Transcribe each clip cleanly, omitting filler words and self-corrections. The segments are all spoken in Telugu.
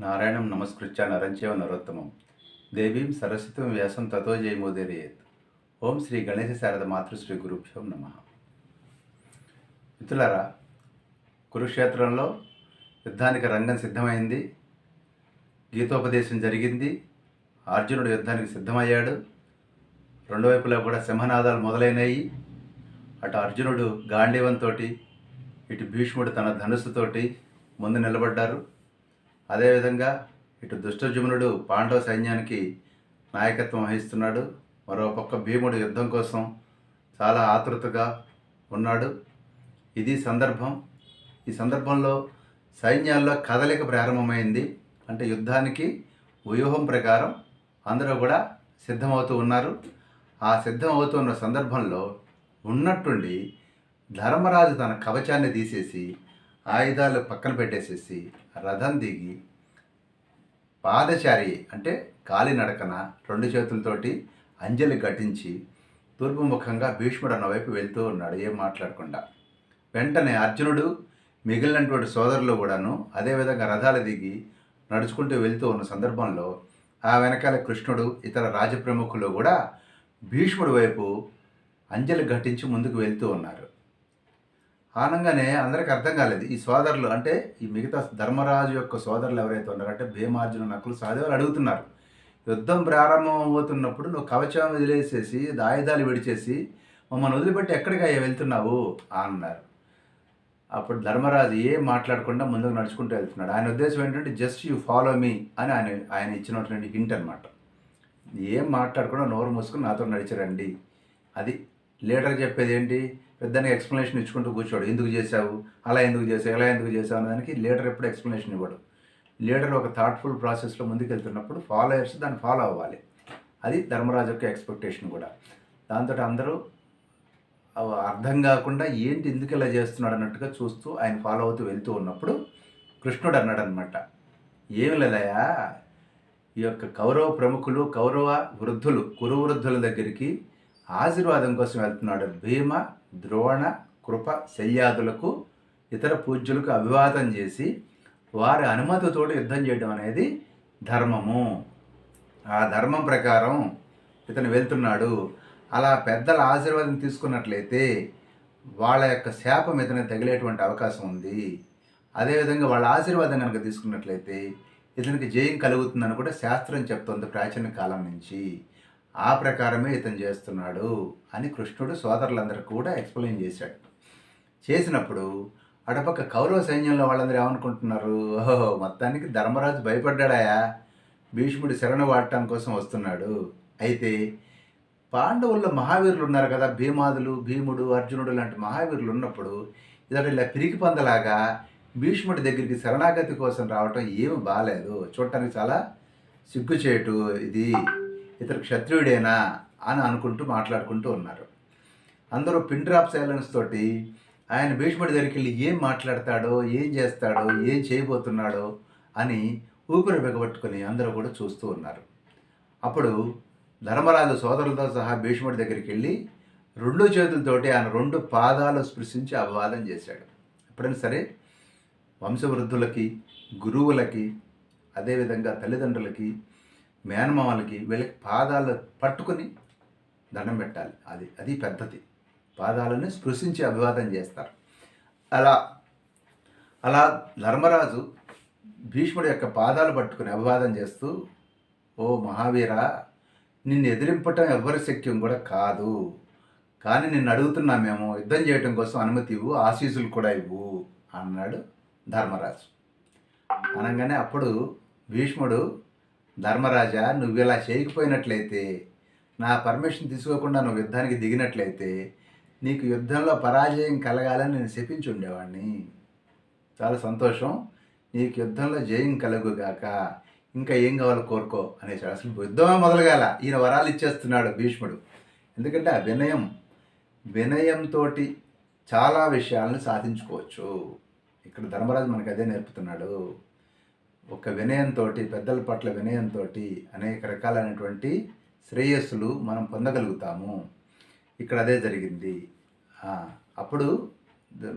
నారాయణం నమస్కృత్య నరంచేవ నరోత్తమం దేవీం సరస్వతం వ్యాసం తతో జయమోదీరయేత్. ఓం శ్రీ గణేశ శారద మాతృశ్రీ గురుభ్యో నమః. మిత్రులారా, కురుక్షేత్రంలో యుద్ధానికి రంగం సిద్ధమైంది. గీతోపదేశం జరిగింది. అర్జునుడు యుద్ధానికి సిద్ధమయ్యాడు. రెండు వైపులా కూడా సింహనాదాలు మొదలైనవి. అటు అర్జునుడు గాంధీవంతో, ఇటు భీష్ముడు తన ధనుస్సుతోటి ముందు నిలబడ్డారు. అదేవిధంగా ఇటు దుష్టజుమ్నుడు పాండవ సైన్యానికి నాయకత్వం వహిస్తున్నాడు. మరోపక్క భీముడు యుద్ధం కోసం చాలా ఆతృతగా ఉన్నాడు. ఇది సందర్భం. ఈ సందర్భంలో సైన్యాల్లో కదలిక ప్రారంభమైంది. అంటే యుద్ధానికి వ్యూహం ప్రకారం అందరూ కూడా సిద్ధమవుతూ ఉన్నారు. ఆ సిద్ధమవుతున్న సందర్భంలో ఉన్నట్టుండి ధర్మరాజు తన కవచాన్ని తీసేసి ఆయుధాలు పక్కన పెట్టేసేసి రథం దిగి పాదచారి అంటే కాలినడకన రెండు చేతులతోటి అంజలి ఘటించి తూర్పు ముఖంగా భీష్ముడు అన్న వైపు వెళ్తూ ఉన్నాడు, ఏం మాట్లాడకుండా. వెంటనే అర్జునుడు మిగిలినటువంటి సోదరులు కూడాను అదేవిధంగా రథాలు దిగి నడుచుకుంటూ వెళ్తూ ఉన్న సందర్భంలో ఆ వెనకాల కృష్ణుడు, ఇతర రాజప్రముఖులు కూడా భీష్ముడి వైపు అంజలి ఘటించి ముందుకు వెళ్తూ ఉన్నారు. ఆనంగానే అందరికీ అర్థం కాలేదు. ఈ సోదరులు అంటే ఈ మిగతా ధర్మరాజు యొక్క సోదరులు ఎవరైతే ఉన్నారంటే భీమార్జున నకులు సహదేవులు అడుగుతున్నారు, యుద్ధం ప్రారంభం అవుతున్నప్పుడు నువ్వు కవచం వదిలేసేసి ఆయుధాలు విడిచేసి మమ్మల్ని వదిలిపెట్టి ఎక్కడికి అయ్యా వెళ్తున్నావు అన్నారు. అప్పుడు ధర్మరాజు ఏం మాట్లాడకుండా ముందుకు నడుచుకుంటూ వెళ్తున్నాడు. ఆయన ఉద్దేశం ఏంటంటే జస్ట్ యూ ఫాలో మీ అని ఆయన ఇచ్చినటువంటి హింట్ అనమాట. ఏం మాట్లాడకుండా నోరు మూసుకుని నాతో నడిచారండి. అది లీడర్ చెప్పేది ఏంటి, పెద్దనే ఎక్స్ప్లెనేషన్ ఇచ్చుకుంటూ కూర్చోడు. ఎందుకు చేశావు, అలా ఎందుకు చేసావు, ఇలా ఎందుకు చేసావు అనే దానికి లీడర్ ఎప్పుడు ఎక్స్ప్లెనేషన్ ఇవ్వడు. లీడర్ ఒక థాట్ఫుల్ ప్రాసెస్లో ముందుకు వెళ్తున్నప్పుడు ఫాలోయర్స్ దాన్ని ఫాలో అవ్వాలి. అది ధర్మరాజు యొక్క ఎక్స్పెక్టేషన్ కూడా. దాంతో అందరూ అర్థం కాకుండా ఏంటి ఎందుకు ఇలా చేస్తున్నాడు అన్నట్టుగా చూస్తూ ఆయన ఫాలో అవుతూ వెళ్తూ ఉన్నప్పుడు కృష్ణుడు అన్నాడు అనమాట, ఏమి లేదయా, ఈ యొక్క కౌరవ ప్రముఖులు, కౌరవ వృద్ధులు, కురు వృద్ధుల దగ్గరికి ఆశీర్వాదం కోసం వెళ్తున్నాడు. భీమ, ద్రోణ, కృప, శల్యాదులకు, ఇతర పూజ్యులకు అభివాదం చేసి వారి అనుమతితో యుద్ధం చేయడం అనేది ధర్మము. ఆ ధర్మం ప్రకారం ఇతను వెళ్తున్నాడు. అలా పెద్దల ఆశీర్వాదం తీసుకున్నట్లయితే వాళ్ళ యొక్క శాపం ఇతను తగిలేటువంటి అవకాశం ఉంది. అదేవిధంగా వాళ్ళ ఆశీర్వాదం కనుక తీసుకున్నట్లయితే ఇతనికి జయం కలుగుతుందని కూడా శాస్త్రం చెప్తోంది ప్రాచీన కాలం నుంచి. ఆ ప్రకారమే ఇతను చేస్తున్నాడు అని కృష్ణుడు సోదరులందరికీ కూడా ఎక్స్ప్లెయిన్ చేశాడు. చేసినప్పుడు అటుపక్క కౌరవ సైన్యంలో వాళ్ళందరూ ఏమనుకుంటున్నారు, ఓహో మొత్తానికి ధర్మరాజు భయపడ్డాడాయా, భీష్ముడి శరణు వాడటం కోసం వస్తున్నాడు. అయితే పాండవుల్లో మహావీరులు ఉన్నారు కదా, భీమాదులు, భీముడు, అర్జునుడు లాంటి మహావీరులు ఉన్నప్పుడు ఇతడు ఇలా పిరికి పందలాగా భీష్ముడి దగ్గరికి శరణాగతి కోసం రావటం ఏమి బాగాలేదు, చూడటానికి చాలా సిగ్గుచేటు, ఇది ఇతరు క్షత్రియుడేనా అని అనుకుంటూ మాట్లాడుకుంటూ ఉన్నారు. అందరూ పిన్ డ్రాప్ సైలెన్స్ తోటి ఆయన భీష్ముడి దగ్గరికి వెళ్ళి ఏం మాట్లాడతాడో, ఏం చేస్తాడో, ఏం చేయబోతున్నాడో అని ఊపిరి బిగబట్టుకొని అందరూ కూడా చూస్తూ ఉన్నారు. అప్పుడు ధర్మరాజు సోదరులతో సహా భీష్ముడి దగ్గరికి వెళ్ళి రెండు చేతులతోటి ఆయన రెండు పాదాలు స్పృశించి అభివాదం చేశాడు. ఎప్పుడైనా సరే వంశవృద్ధులకి, గురువులకి, అదేవిధంగా తల్లిదండ్రులకి, మేనమామలకి వీళ్ళకి పాదాలు పట్టుకుని దండం పెట్టాలి. అది పద్ధతి. పాదాలను స్పృశించి అభివాదం చేస్తారు. అలా ధర్మరాజు భీష్ముడి యొక్క పాదాలు పట్టుకుని అభివాదం చేస్తూ, ఓ మహావీరా, నిన్ను ఎదిరింపటం ఎవ్వరి శక్యం కూడా కాదు, కానీ నిన్ను అడుగుతున్నా, మేము యుద్ధం చేయటం కోసం అనుమతి ఇవ్వు, ఆశీస్సులు కూడా ఇవ్వు అన్నాడు ధర్మరాజు. అనగానే అప్పుడు భీష్ముడు, ధర్మరాజా, నువ్వు ఇలా చేయకపోయినట్లయితే, నా పర్మిషన్ తీసుకోకుండా నువ్వు యుద్ధానికి దిగినట్లయితే నీకు యుద్ధంలో పరాజయం కలగాలని నేను శపించి ఉండేవాడిని. చాలా సంతోషం, నీకు యుద్ధంలో జయం కలుగుగాక, ఇంకా ఏం కావాలో కోరుకో అనేసాడు. అసలు యుద్ధమే మొదలుగాల, ఈయన వరాలు ఇచ్చేస్తున్నాడు భీష్ముడు. ఎందుకంటే ఆ వినయంతో చాలా విషయాలను సాధించుకోవచ్చు. ఇక్కడ ధర్మరాజు మనకు అదే నేర్పుతున్నాడు. ఒక వినయంతో, పెద్దల పట్ల వినయంతో అనేక రకాలైనటువంటి శ్రేయస్సులు మనం పొందగలుగుతాము. ఇక్కడ అదే జరిగింది. అప్పుడు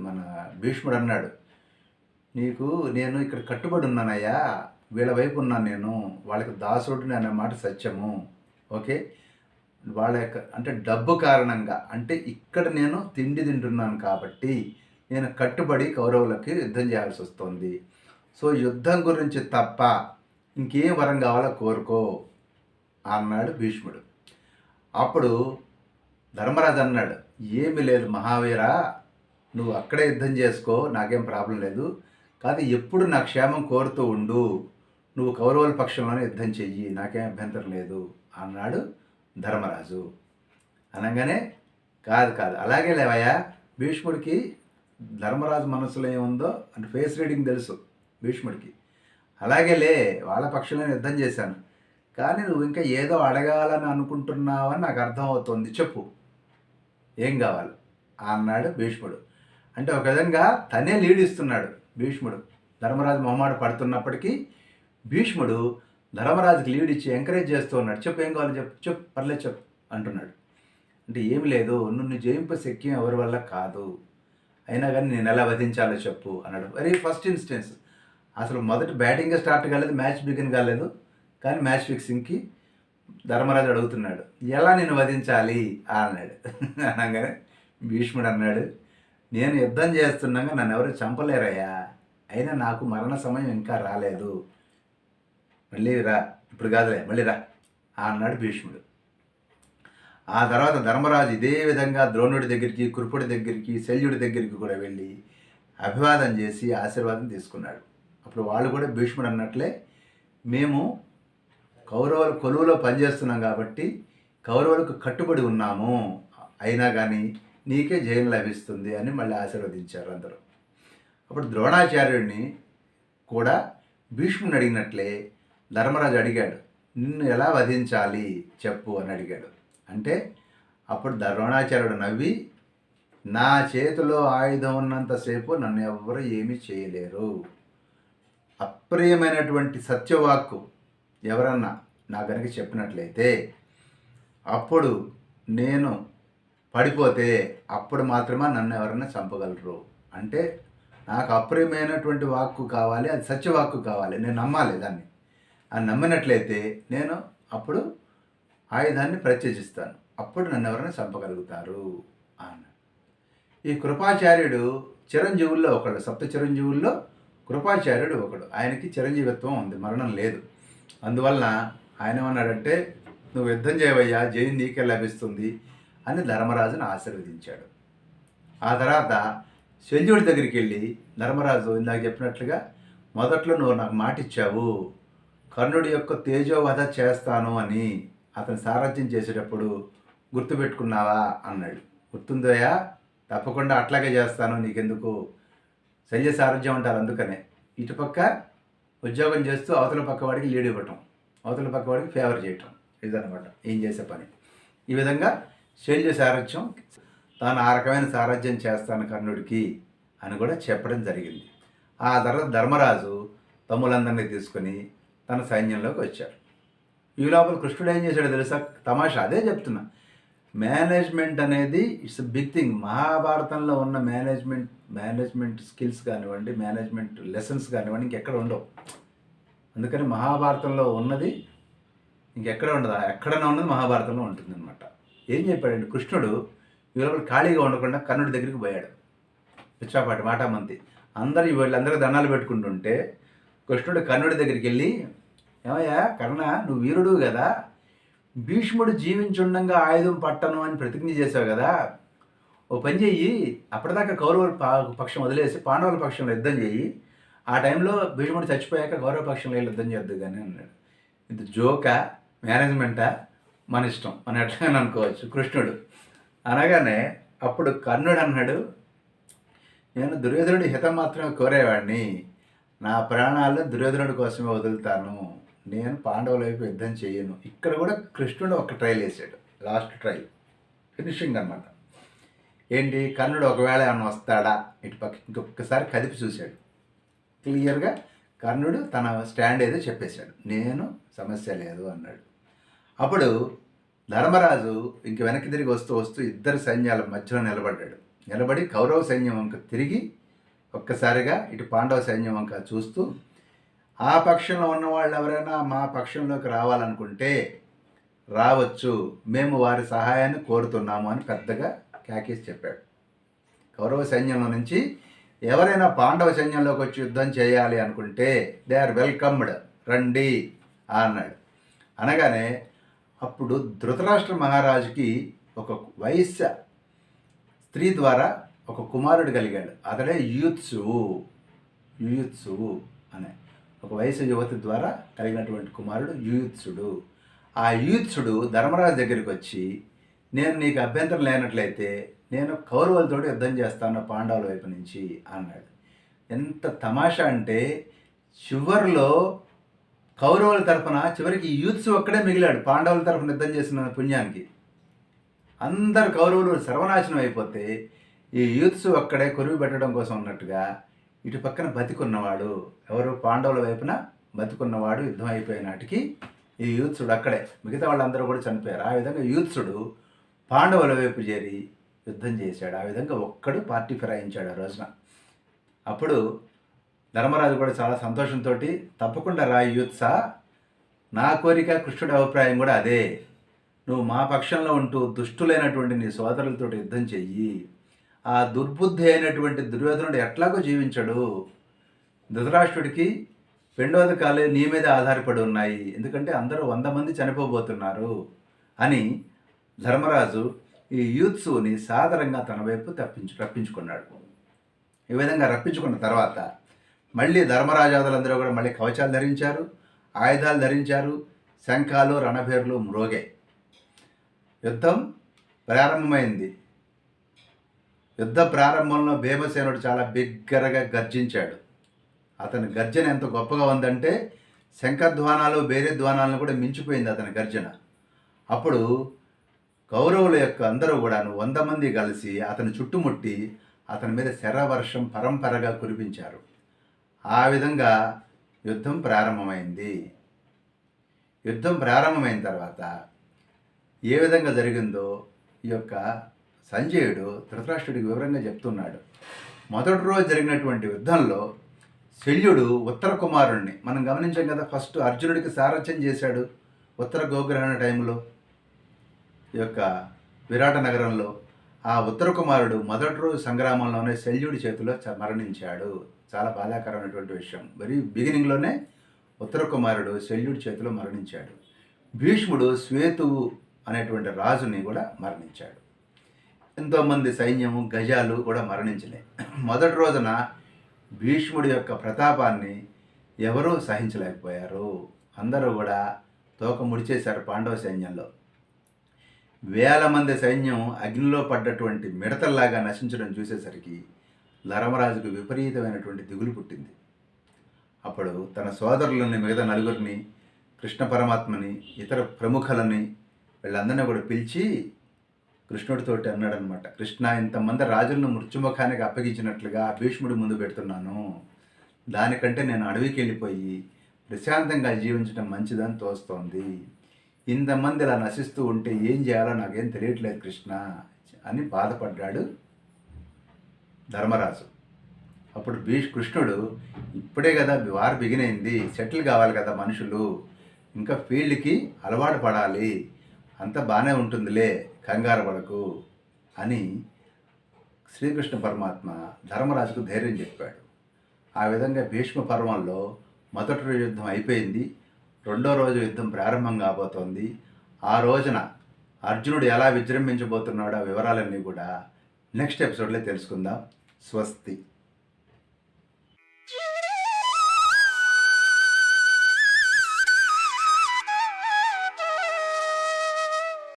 మన భీష్ముడు అన్నాడు, నీకు నేను ఇక్కడ కట్టుబడి ఉన్నానయ్యా, వీళ్ళ వైపు ఉన్నాను నేను, వాళ్ళకి దాసుడిని అనే మాట సత్యము. ఓకే, వాళ్ళ యొక్క అంటే డబ్బు కారణంగా, అంటే ఇక్కడ నేను తిండి తింటున్నాను కాబట్టి నేను కట్టుబడి కౌరవులకి యుద్ధం చేయాల్సి వస్తుంది. సో యుద్ధం గురించి తప్ప ఇంకేం వరం కావాలో కోరుకో అన్నాడు భీష్ముడు. అప్పుడు ధర్మరాజు అన్నాడు, ఏమీ లేదు మహావీర, నువ్వు అక్కడే యుద్ధం చేసుకో, నాకేం ప్రాబ్లం లేదు, కాదు ఎప్పుడు నా క్షేమం కోరుతూ ఉండు, నువ్వు కౌరవుల పక్షంలోనే యుద్ధం చెయ్యి, నాకేం అభ్యంతరం లేదు అన్నాడు ధర్మరాజు. అనగానే కాదు కాదు అలాగే లేవయ్యా, భీష్ముడికి ధర్మరాజు మనసులో ఏముందో అంటే ఫేస్ రీడింగ్ తెలుసు భీష్ముడికి. అలాగే లే, వాళ్ళ పక్షంలో యుద్ధం చేశాను, కానీ నువ్వు ఇంకా ఏదో అడగాలని అనుకుంటున్నావని నాకు అర్థమవుతోంది, చెప్పు ఏం కావాలి అన్నాడు భీష్ముడు. అంటే ఒక విధంగా తనే లీడ్ ఇస్తున్నాడు భీష్ముడు. ధర్మరాజు మొహమాట పడుతున్నప్పటికీ భీష్ముడు ధర్మరాజుకి లీడ్ ఇచ్చి ఎంకరేజ్ చేస్తూ ఉన్నాడు. చెప్పు ఏం కావాలి, చెప్పు చెప్పు పర్లేదు చెప్పు అంటున్నాడు. అంటే ఏమి లేదు, నిన్ను జయింప శక్యం ఎవరి వల్ల కాదు, అయినా కానీ నేను ఎలా వధించాలో చెప్పు అన్నాడు. వెరీ ఫస్ట్ ఇన్స్టెన్స్, అసలు మొదటి బ్యాటింగ్ స్టార్ట్ కాలేదు, మ్యాచ్ బిగిన్ కాలేదు, కానీ మ్యాచ్ ఫిక్సింగ్కి ధర్మరాజు అడుగుతున్నాడు ఎలా నేను వధించాలి అన్నాడు. అనగానే భీష్ముడు అన్నాడు, నేను యుద్ధం చేస్తున్నాగా నన్ను ఎవరు చంపలేరయ్యా, అయినా నాకు మరణ సమయం ఇంకా రాలేదు, మళ్ళీ రా, ఇప్పుడు కాదులే మళ్ళీ రా అన్నాడు భీష్ముడు. ఆ తర్వాత ధర్మరాజు ఇదే విధంగా ద్రోణుడి దగ్గరికి, కృపుడి దగ్గరికి, శల్యుడి దగ్గరికి కూడా వెళ్ళి అభివాదం చేసి ఆశీర్వాదం తీసుకున్నాడు. అప్పుడు వాళ్ళు కూడా భీష్ముడు అన్నట్లే, మేము కౌరవుల కొలువులో పనిచేస్తున్నాం కాబట్టి కౌరవులకు కట్టుబడి ఉన్నాము, అయినా కానీ నీకే జయం లభిస్తుంది అని మళ్ళీ ఆశీర్వదించారు అందరూ. అప్పుడు ద్రోణాచార్యుడిని కూడా భీష్ముడిని అడిగినట్లే ధర్మరాజు అడిగాడు, నిన్ను ఎలా వధించాలి చెప్పు అని అడిగాడు. అంటే అప్పుడు ద్రోణాచార్యుడు నవ్వి, నా చేతిలో ఆయుధం ఉన్నంతసేపు నన్ను ఎవ్వరూ ఏమీ చేయలేరు, అప్రియమైనటువంటి సత్యవాక్కు ఎవరన్నా నా కనుక చెప్పినట్లయితే అప్పుడు నేను పడిపోతే అప్పుడు మాత్రమే నన్ను ఎవరన్నా చంపగలరు. అంటే నాకు అప్రియమైనటువంటి వాక్కు కావాలి, అది సత్యవాక్కు కావాలి, నేను నమ్మాలి దాన్ని, అది నమ్మినట్లయితే నేను అప్పుడు ఆయుధాన్ని ప్రత్యజిస్తాను, అప్పుడు నన్ను ఎవరైనా చంపగలుగుతారు అన్నాడు. ఈ కృపాచార్యుడు చిరంజీవుల్లో ఒకడు, సప్త చిరంజీవుల్లో కృపాచార్యుడు ఒకడు. ఆయనకి చిరంజీవిత్వం ఉంది, మరణం లేదు. అందువలన ఆయన ఏమన్నాడంటే, నువ్వు యుద్ధం చేయవయ్యా, జయం నీకే లభిస్తుంది అని ధర్మరాజును ఆశీర్వదించాడు. ఆ తర్వాత శల్యుడి దగ్గరికి వెళ్ళి ధర్మరాజు ఇందాక చెప్పినట్లుగా, మొదట్లో నువ్వు నాకు మాట ఇచ్చావు కర్ణుడి యొక్క తేజోవధ చేస్తాను అని, అతను సారథ్యం చేసేటప్పుడు గుర్తుపెట్టుకున్నావా అన్నాడు. గుర్తుందోయా, తప్పకుండా అట్లాగే చేస్తాను, నీకెందుకు, శల్య సారథ్యం అంటారు అందుకనే, ఇటుపక్క ఉద్యోగం చేస్తూ అవతల పక్క వాడికి లీడ్ ఇవ్వటం, అవతల పక్క వాడికి ఫేవర్ చేయటం, ఇదనమాట ఏం చేసే పని. ఈ విధంగా శల్య సారథ్యం, తాను ఆ రకమైన సారథ్యం చేస్తాను కర్ణుడికి అని కూడా చెప్పడం జరిగింది. ఆ తర్వాత ధర్మరాజు తమ్ములందరినీ తీసుకొని తన సైన్యంలోకి వచ్చారు. ఈ లోపల కృష్ణుడు ఏం చేశాడో తెలుసా, తమాషా అదే చెప్తున్నా, మేనేజ్మెంట్ అనేది ఇట్స్ బిగ్ థింగ్. మహాభారతంలో ఉన్న మేనేజ్మెంట్ స్కిల్స్ కానివ్వండి, మేనేజ్మెంట్ లెసన్స్ కానివ్వండి ఇంకెక్కడ ఉండవు. అందుకని మహాభారతంలో ఉన్నది ఇంకెక్కడ ఉండదు, ఎక్కడైనా ఉన్నది మహాభారతంలో ఉంటుంది అనమాట. ఏం చెప్పాడండి కృష్ణుడు, ఈ లోపల ఖాళీగా ఉండకుండా కర్ణుడి దగ్గరికి పోయాడు. పిచ్చాపాటి మాటామంతి వీళ్ళందరూ దండాలు పెట్టుకుంటుంటే కృష్ణుడు కర్ణుడి దగ్గరికి వెళ్ళి, ఏమయ్యా కర్ణ, నువ్వు వీరుడు కదా, భీష్ముడు జీవించుండగా ఆయుధం పట్టను అని ప్రతిజ్ఞ చేశావు కదా, ఓ పని చెయ్యి, అప్పటిదాకా కౌరవుల పక్షం వదిలేసి పాండవుల పక్షంలో యుద్ధం చెయ్యి, ఆ టైంలో భీష్ముడు చచ్చిపోయాక గౌరవ పక్షంలో యుద్ధం చేద్దు కానీ అన్నాడు. ఇది జోకా మేనేజ్మెంటా మన ఇష్టం అని ఎట్లా అనుకోవచ్చు కృష్ణుడు. అనగానే అప్పుడు కర్ణుడు అన్నాడు, నేను దుర్యోధనుడి హితం మాత్రమే కోరేవాడిని, నా ప్రాణాలు దుర్యోధనుడి కోసమే వదులుతాను, నేను పాండవుల వైపు యుద్ధం చేయను. ఇక్కడ కూడా కృష్ణుడు ఒక ట్రైల్ వేసాడు, లాస్ట్ ట్రైల్ ఫినిషింగ్ అనమాట. ఏంటి, కర్ణుడు ఒకవేళ ఏమన్నా వస్తాడా ఇటు పక్క ఇంకొకసారి కదిపి చూశాడు. క్లియర్గా కర్ణుడు తన స్టాండ్ ఏదో చెప్పేశాడు, నేను సమస్య లేదు అన్నాడు. అప్పుడు ధర్మరాజు ఇంక వెనక్కి తిరిగి వస్తూ వస్తూ ఇద్దరు సైన్యాల మధ్యలో నిలబడి కౌరవ సైన్యం వంక తిరిగి ఒక్కసారిగా ఇటు పాండవ సైన్యం వంక చూస్తూ ఆ పక్షంలో ఉన్న వాళ్ళు ఎవరైనా మా పక్షంలోకి రావాలనుకుంటే రావచ్చు, మేము వారి సహాయాన్ని కోరుతున్నాము అని పెద్దగా కేకేసి చెప్పాడు. కౌరవ సైన్యంలో నుంచి ఎవరైనా పాండవ సైన్యంలోకి వచ్చి యుద్ధం చేయాలి అనుకుంటే దే ఆర్ వెల్కమ్డ్, రండి అన్నాడు. అనగానే అప్పుడు ధృతరాష్ట్ర మహారాజుకి ఒక వైశ్య స్త్రీ ద్వారా ఒక కుమారుడు కలిగాడు. అతడే యూయుత్సువు అనే ఒక వైశ్య యువతి ద్వారా కలిగినటువంటి కుమారుడు యూయుత్సుడు. ఆ యూయుత్సుడు ధర్మరాజు దగ్గరికి వచ్చి, నేను నీకు అభ్యంతరం లేనట్లయితే నేను కౌరవులతో యుద్ధం చేస్తాను పాండవుల వైపు నుంచి అన్నాడు. ఎంత తమాషా అంటే చివరిలో కౌరవుల తరఫున చివరికి యూత్స్ ఒక్కడే మిగిలాడు. పాండవుల తరఫున యుద్ధం చేసిన పుణ్యానికి అందరు కౌరవులు సర్వనాశనం అయిపోతే ఈ యూత్స్ ఒక్కడే కొరువు పెట్టడం కోసం ఉన్నట్టుగా ఇటు పక్కన బతికున్నవాడు ఎవరు, పాండవుల వైపున బతికున్నవాడు యుద్ధం అయిపోయిన నాటికి ఈ యూత్సుడు అక్కడే, మిగతా వాళ్ళందరూ కూడా చనిపోయారు. ఆ విధంగా యూత్సుడు పాండవుల వైపు చేరి యుద్ధం చేశాడు. ఆ విధంగా ఒక్కడు పార్టీ ఫిరాయించాడు ఆ రోజున. అప్పుడు ధర్మరాజు కూడా చాలా సంతోషంతో, తప్పకుండా రా యూత్సా, నా కోరిక కృష్ణుడి అభిప్రాయం కూడా అదే, నువ్వు మా పక్షంలో ఉంటూ దుష్టులైనటువంటి నీ సోదరులతో యుద్ధం చెయ్యి. ఆ దుర్బుద్ధి అయినటువంటి దుర్యోధనుడు ఎట్లాగో జీవించడు, ధృతరాష్ట్రుడికి పెండోదకాలే నీ మీద ఆధారపడి ఉన్నాయి, ఎందుకంటే అందరూ 100 మంది చనిపోబోతున్నారు అని ధర్మరాజు ఈ యూత్సుని సాదరంగా తన వైపు రప్పించుకున్నాడు. ఈ విధంగా రప్పించుకున్న తర్వాత మళ్ళీ ధర్మరాజాదులందరూ కూడా మళ్ళీ కవచాలు ధరించారు, ఆయుధాలు ధరించారు, శంఖాలు రణభేర్లు మ్రోగాయి. యుద్ధం ప్రారంభమైంది. యుద్ధ ప్రారంభంలో భీమసేనుడు చాలా బిగ్గరగా గర్జించాడు. అతని గర్జన ఎంత గొప్పగా ఉందంటే శంఖధ్వానాలు బేరీధ్వానాలను కూడా మించిపోయింది అతని గర్జన. అప్పుడు కౌరవుల యొక్క అందరూ కూడా 100 మంది కలిసి అతని చుట్టుముట్టి అతని మీద శరవర్షం పరంపరగా కురిపించారు. ఆ విధంగా యుద్ధం ప్రారంభమైంది. యుద్ధం ప్రారంభమైన తర్వాత ఏ విధంగా జరిగిందో ఈ యొక్క సంజయుడు ధృతరాష్ట్రుడికి వివరంగా చెప్తున్నాడు. మొదటి రోజు జరిగినటువంటి యుద్ధంలో శల్యుడు ఉత్తర కుమారుణ్ణి మనం గమనించాం కదా, ఫస్ట్ అర్జునుడికి సారథ్యం చేశాడు ఉత్తర గోగ్రహణ టైంలో ఈ యొక్క విరాట నగరంలో. ఆ ఉత్తర కుమారుడు మొదటి రోజు సంగ్రామంలోనే శల్యుడి చేతిలో మరణించాడు. చాలా బాధాకరమైనటువంటి విషయం. వెరీ బిగినింగ్లోనే ఉత్తర కుమారుడు శల్యుడి చేతిలో మరణించాడు. భీష్ముడు శ్వేతువు అనేటువంటి రాజుని కూడా మరణించాడు. ఎంతోమంది సైన్యము గజాలు కూడా మరణించినాయి. మొదటి రోజున భీష్ముడి యొక్క ప్రతాపాన్ని ఎవరూ సహించలేకపోయారు. అందరూ కూడా తోక ముడిచేశారు పాండవ సైన్యంలో. వేల మంది సైన్యం అగ్నిలో పడ్డటువంటి మిడతల్లాగా నశించడం చూసేసరికి ధర్మరాజుకు విపరీతమైనటువంటి దిగులు పుట్టింది. అప్పుడు తన సోదరులని, మిగతా నలుగురిని, కృష్ణ పరమాత్మని, ఇతర ప్రముఖులని వీళ్ళందరినీ కూడా పిలిచి కృష్ణుడితోటి అన్నాడనమాట, కృష్ణ, ఇంతమంది రాజులను మృత్యుముఖానికి అప్పగించినట్లుగా భీష్ముడి ముందు పెడుతున్నాను, దానికంటే నేను అడవికి వెళ్ళిపోయి ప్రశాంతంగా జీవించడం మంచిదని తోస్తోంది. ఇంతమంది ఇలా నశిస్తూ ఉంటే ఏం చేయాలో నాకేం తెలియట్లేదు కృష్ణ అని బాధపడ్డాడు ధర్మరాజు. అప్పుడు కృష్ణుడు, ఇప్పుడే కదా వారు బిగినైంది, సెటిల్ కావాలి కదా మనుషులు, ఇంకా ఫీల్డ్కి అలవాటు పడాలి, అంత బాగానే ఉంటుందిలే, కంగారు పడకు అని శ్రీకృష్ణ పరమాత్మ ధర్మరాజుకు ధైర్యం చెప్పాడు. ఆ విధంగా భీష్మ పర్వంలో మొదటి రోజు యుద్ధం అయిపోయింది. రెండో రోజు యుద్ధం ప్రారంభం కాబోతోంది. ఆ రోజున అర్జునుడు ఎలా విజృంభించబోతున్నాడో వివరాలన్నీ కూడా నెక్స్ట్ ఎపిసోడ్లో తెలుసుకుందాం. స్వస్తి.